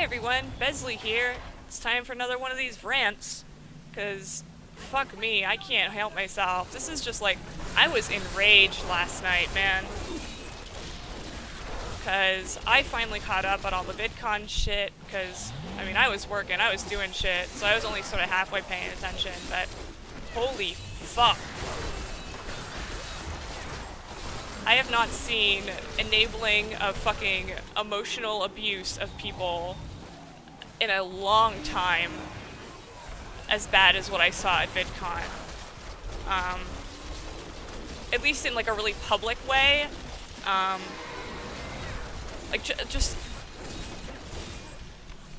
everyone, Besley here. It's time for another one of these rants. Cause, fuck me, I can't help myself. This is just like, I was enraged last night, man. Cause I finally caught up on all the Vidcon shit, cause, I mean, I was working, I was doing shit, so I was only sort of halfway paying attention, but holy fuck. I have not seen enabling of fucking emotional abuse of people in a long time as bad as what I saw at Vidcon. At least in like a really public way. Like just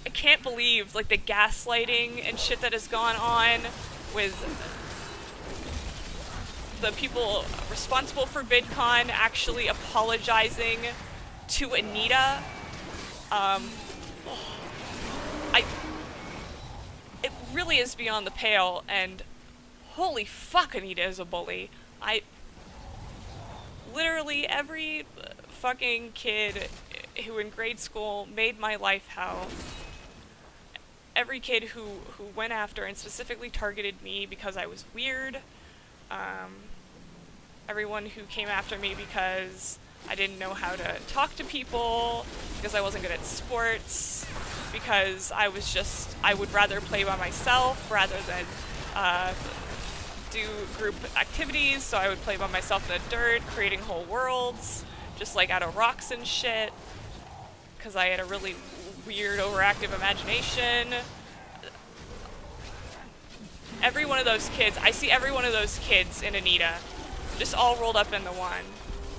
I can't believe like the gaslighting and shit that has gone on with the people responsible for Vidcon actually apologizing to Anita. It really is beyond the pale, and holy fuck, Anita is a bully. Literally every fucking kid who in grade school made my life hell. Every kid who went after and specifically targeted me because I was weird. Everyone who came after me because I didn't know how to talk to people, because I wasn't good at sports, because I would rather play by myself rather than do group activities, so I would play by myself in the dirt, creating whole worlds, just like out of rocks and shit, because I had a really weird, overactive imagination. Every one of those kids, I see every one of those kids in Anita, just all rolled up into one,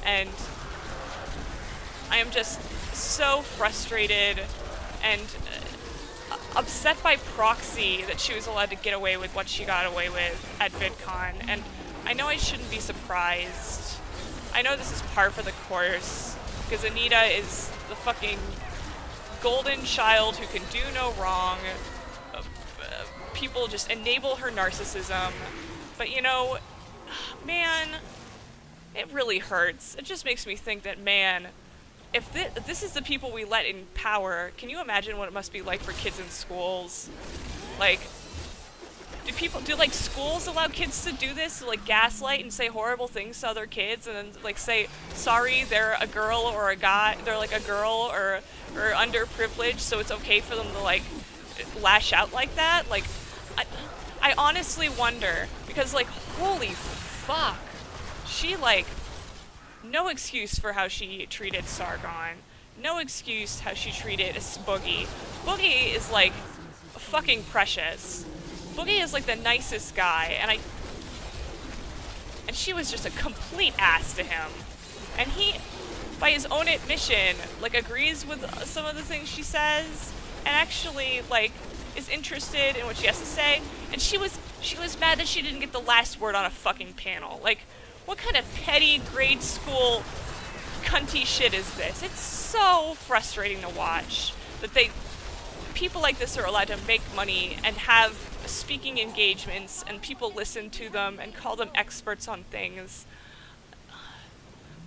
and I am just so frustrated and upset by proxy that she was allowed to get away with what she got away with at Vidcon, and I know I shouldn't be surprised. I know this is par for the course, because Anita is the fucking golden child who can do no wrong. People just enable her narcissism, but you know, man, it really hurts. It just makes me think that, man, if this is the people we let in power, can you imagine what it must be like for kids in schools? Like, do like schools allow kids to do this, to like gaslight and say horrible things to other kids, and then like say, sorry, they're a girl or a guy, they're like a girl or underprivileged, so it's okay for them to like lash out like that? Like, I honestly wonder, because like, holy fuck, she like, no excuse for how she treated Sargon, no excuse how she treated Boogie. Boogie is like fucking precious. Boogie is like the nicest guy, and she was just a complete ass to him. And he, by his own admission, like agrees with some of the things she says, and actually like is interested in what she has to say. And she was mad that she didn't get the last word on a fucking panel. Like, what kind of petty grade school cunty shit is this? It's so frustrating to watch that people like this are allowed to make money and have speaking engagements and people listen to them and call them experts on things.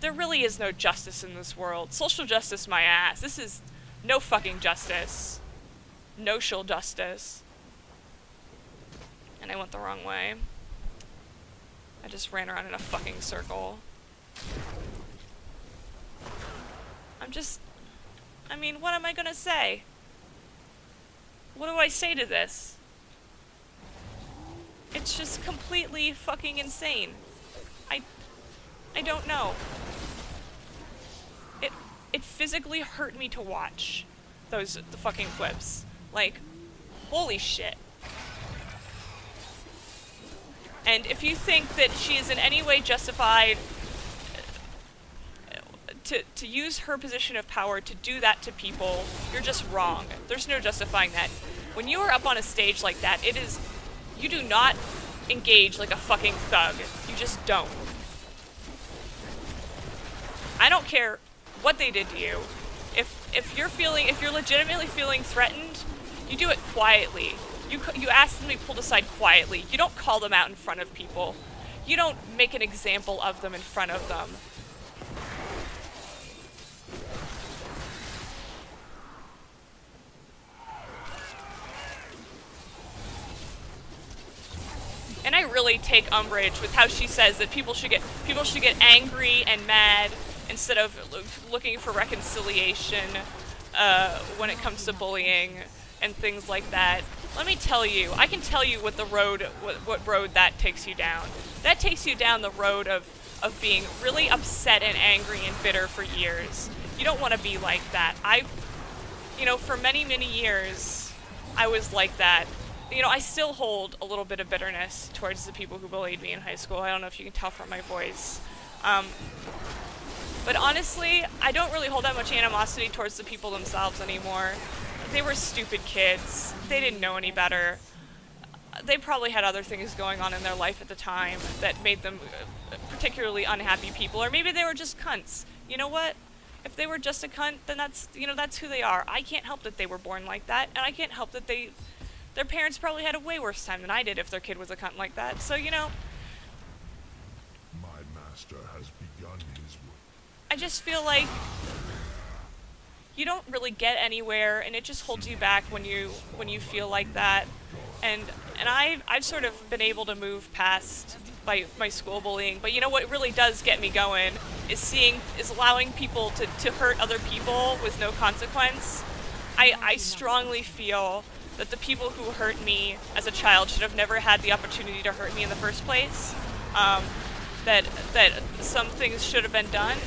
There really is no justice in this world. Social justice, my ass. This is no fucking justice. No-shal justice. And I went the wrong way. I just ran around in a fucking circle. I mean, what am I gonna say? What do I say to this? It's just completely fucking insane. I don't know. It physically hurt me to watch the fucking clips. Like, holy shit. And if you think that she is in any way justified to use her position of power to do that to people, you're just wrong. There's no justifying that. When you are up on a stage like that, you do not engage like a fucking thug. You just don't. I don't care what they did to you. If you're legitimately feeling threatened, you do it quietly. You ask them to be pulled aside quietly. You don't call them out in front of people. You don't make an example of them in front of them. really take umbrage with how she says that people should get angry and mad instead of looking for reconciliation when it comes to bullying and things like that. Let me tell you, I can tell you what road that takes you down. That takes you down the road of being really upset and angry and bitter for years. You don't want to be like that. For many, many years, I was like that. I still hold a little bit of bitterness towards the people who bullied me in high school. I don't know if you can tell from my voice. But honestly, I don't really hold that much animosity towards the people themselves anymore. They were stupid kids. They didn't know any better. They probably had other things going on in their life at the time that made them particularly unhappy people, or maybe they were just cunts. You know what? If they were just a cunt, then that's who they are. I can't help that they were born like that, and I can't help that their parents probably had a way worse time than I did if their kid was a cunt like that. So, My master has begun his work. I just feel like you don't really get anywhere, and it just holds you back when you feel like that. And I've sort of been able to move past my school bullying, but what really does get me going is allowing people to hurt other people with no consequence. I strongly feel that the people who hurt me as a child should have never had the opportunity to hurt me in the first place. That some things should have been done.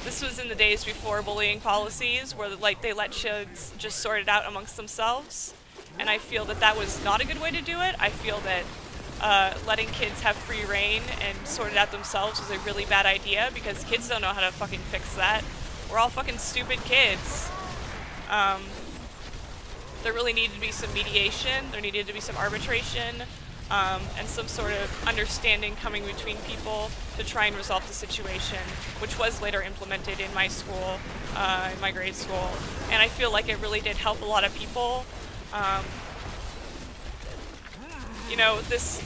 This was in the days before bullying policies, where they let kids just sort it out amongst themselves, and I feel that was not a good way to do it. I feel that letting kids have free reign and sort it out themselves was a really bad idea, because kids don't know how to fucking fix that. We're all fucking stupid kids. There really needed to be some mediation, there needed to be some arbitration, and some sort of understanding coming between people to try and resolve the situation, which was later implemented in my school, in my grade school. And I feel like it really did help a lot of people. This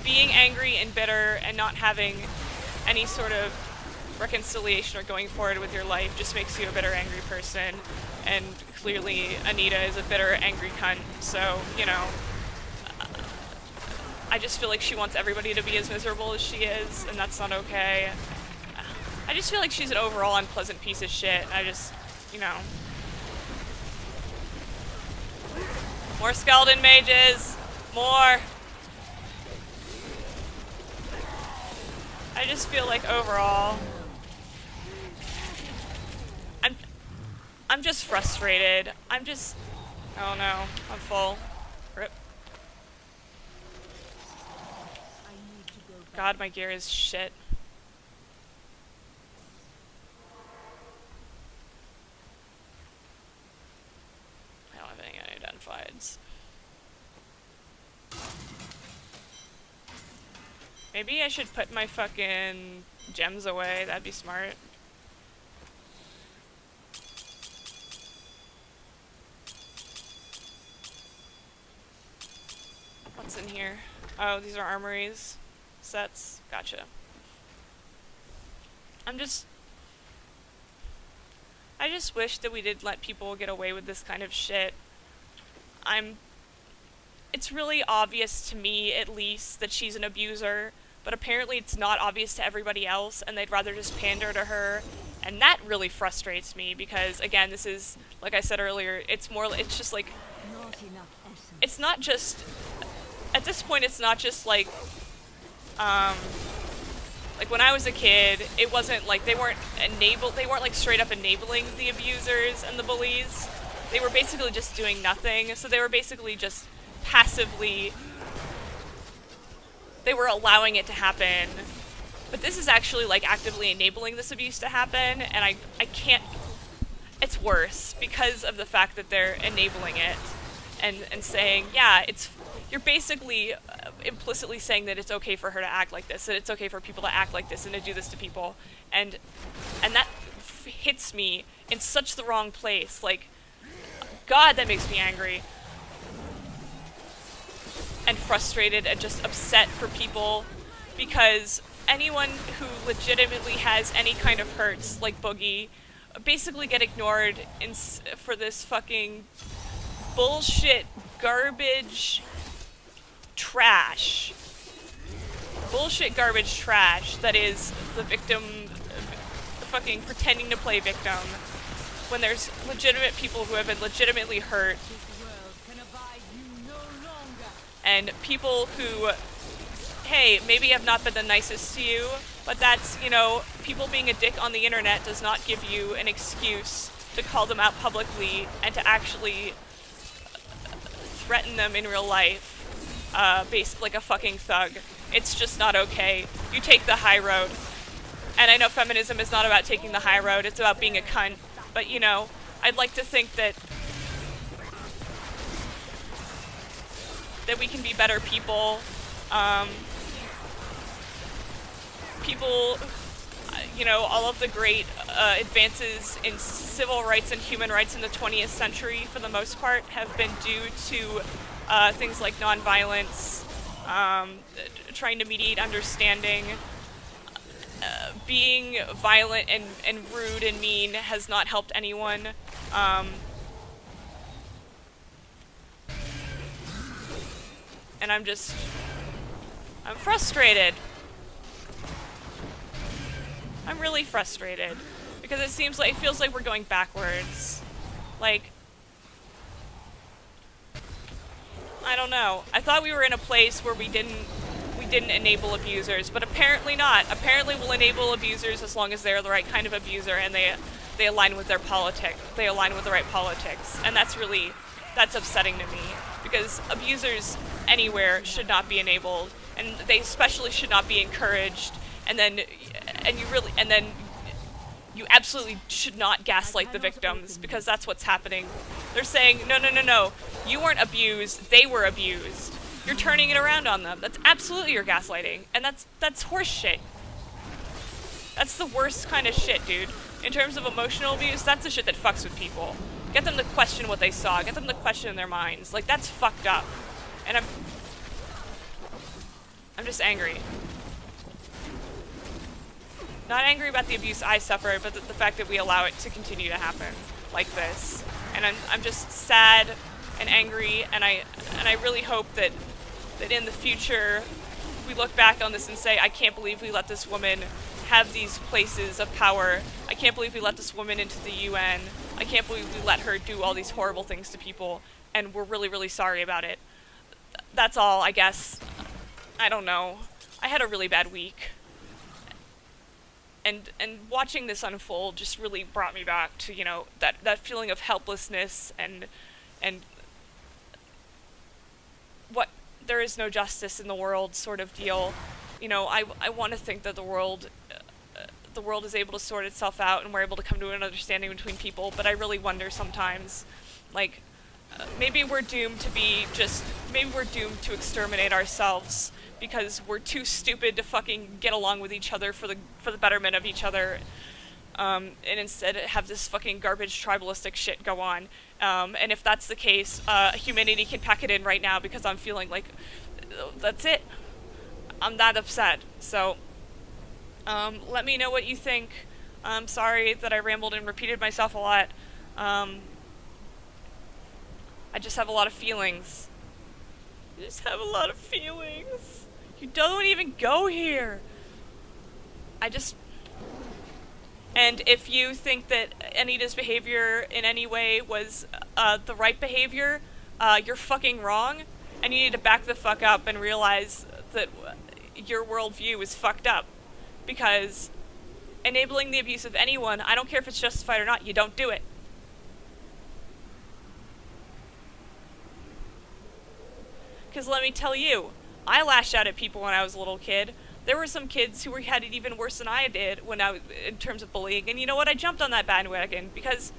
being angry and bitter and not having any sort of reconciliation or going forward with your life just makes you a bitter, angry person. And clearly Anita is a bitter, angry cunt, so, I just feel like she wants everybody to be as miserable as she is, and that's not okay. I just feel like she's an overall unpleasant piece of shit. I just, More skeleton mages! More! I just feel like overall, I'm just frustrated. Oh no, I'm full. Rip. God, my gear is shit. I don't have any unidentifieds. Maybe I should put my fucking gems away. That'd be smart. What's in here? Oh, these are armories. Sets. Gotcha. I just wish that we didn't let people get away with this kind of shit. It's really obvious to me, at least, that she's an abuser, but apparently it's not obvious to everybody else, and they'd rather just pander to her, and that really frustrates me, because, again, this is, like I said earlier, it's just like, it's not just, at this point, it's not just like when I was a kid, it wasn't like they weren't like straight up enabling the abusers and the bullies. They were basically just doing nothing, so they were basically just passively, they were allowing it to happen. But this is actually like actively enabling this abuse to happen, and I can't, it's worse because of the fact that they're enabling it and saying, yeah, you're basically implicitly saying that it's okay for her to act like this, that it's okay for people to act like this and to do this to people, and that hits me in such the wrong place. Like, God, that makes me angry and frustrated and just upset for people, because anyone who legitimately has any kind of hurts, like Boogie, basically get ignored for this fucking bullshit, garbage, trash. Bullshit garbage trash that is the victim fucking pretending to play victim when there's legitimate people who have been legitimately hurt. And people who, hey, maybe have not been the nicest to you, but that's, you know, people being a dick on the internet does not give you an excuse to call them out publicly and to actually threaten them in real life, based like a fucking thug. It's just not okay. You take the high road. And I know feminism is not about taking the high road, it's about being a cunt. But, you know, I'd like to think that we can be better people. People, you know, all of the great advances in civil rights and human rights in the 20th century, for the most part, have been due to things like nonviolence, trying to mediate understanding. Being violent and rude and mean has not helped anyone. And I'm frustrated. I'm really frustrated. Because it feels like we're going backwards. Like, I don't know. I thought we were in a place where we didn't enable abusers, but apparently not. Apparently we'll enable abusers as long as they're the right kind of abuser and they align with their they align with the right politics. And that's upsetting to me, because abusers anywhere should not be enabled, and they especially should not be encouraged, and then you absolutely should not gaslight the victims, because that's what's happening. They're saying, no, you weren't abused, they were abused. You're turning it around on them. That's absolutely your gaslighting. And that's horse shit. That's the worst kind of shit, dude. In terms of emotional abuse, that's the shit that fucks with people. Get them to question what they saw. Get them to question their minds. Like, that's fucked up. And I'm just angry. Not angry about the abuse I suffered, but the fact that we allow it to continue to happen like this. And I'm just sad and angry, and I really hope that in the future we look back on this and say, I can't believe we let this woman have these places of power. I can't believe we let this woman into the UN. I can't believe we let her do all these horrible things to people, and we're really, really sorry about it. That's all, I guess. I don't know. I had a really bad week. And watching this unfold just really brought me back to, you know, that feeling of helplessness and what there is no justice in the world sort of deal. You know, I want to think that the world is able to sort itself out and we're able to come to an understanding between people, but I really wonder sometimes, like, maybe we're doomed to exterminate ourselves because we're too stupid to fucking get along with each other for the betterment of each other, and instead have this fucking garbage tribalistic shit go on. And if that's the case, humanity can pack it in right now, because I'm feeling like that's it. I'm that upset. So, let me know what you think. I'm sorry that I rambled and repeated myself a lot. I just have a lot of feelings. You don't even go here. And if you think that Anita's behavior in any way was the right behavior, you're fucking wrong, and you need to back the fuck up and realize that your worldview is fucked up. Because enabling the abuse of anyone, I don't care if it's justified or not, you don't do it. Because let me tell you, I lashed out at people when I was a little kid. There were some kids who had it even worse than I did in terms of bullying, and you know what? I jumped on that bandwagon because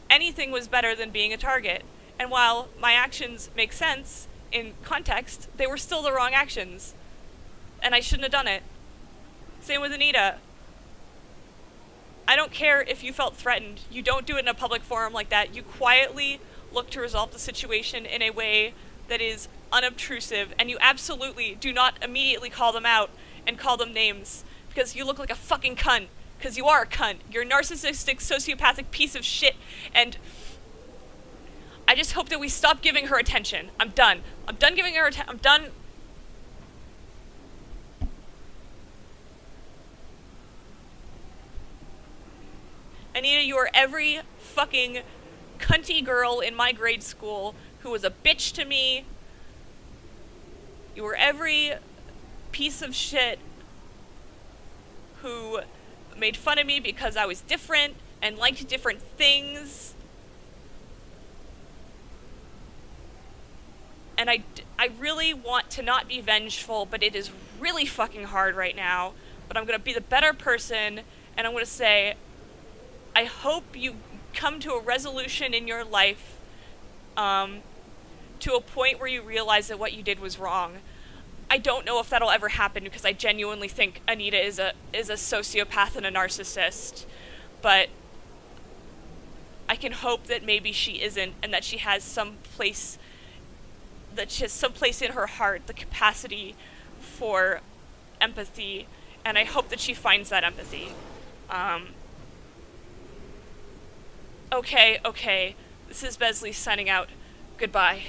anything was better than being a target. And while my actions make sense in context, they were still the wrong actions. And I shouldn't have done it. Same with Anita. I don't care if you felt threatened. You don't do it in a public forum like that. You quietly look to resolve the situation in a way that is unobtrusive, and you absolutely do not immediately call them out and call them names, because you look like a fucking cunt, because you are a cunt. You're a narcissistic, sociopathic piece of shit, and I just hope that we stop giving her attention. I'm done. I'm done giving her attention. I'm done. Anita, you are every fucking cunty girl in my grade school who was a bitch to me. You were every piece of shit who made fun of me because I was different and liked different things. And I really want to not be vengeful, but it is really fucking hard right now. But I'm going to be the better person, and I'm going to say, I hope you come to a resolution in your life, to a point where you realize that what you did was wrong. I don't know if that'll ever happen, because I genuinely think Anita is a sociopath and a narcissist, but I can hope that maybe she isn't, and that she has some place in her heart, the capacity for empathy, and I hope that she finds that empathy. Okay, this is Besley signing out. Goodbye.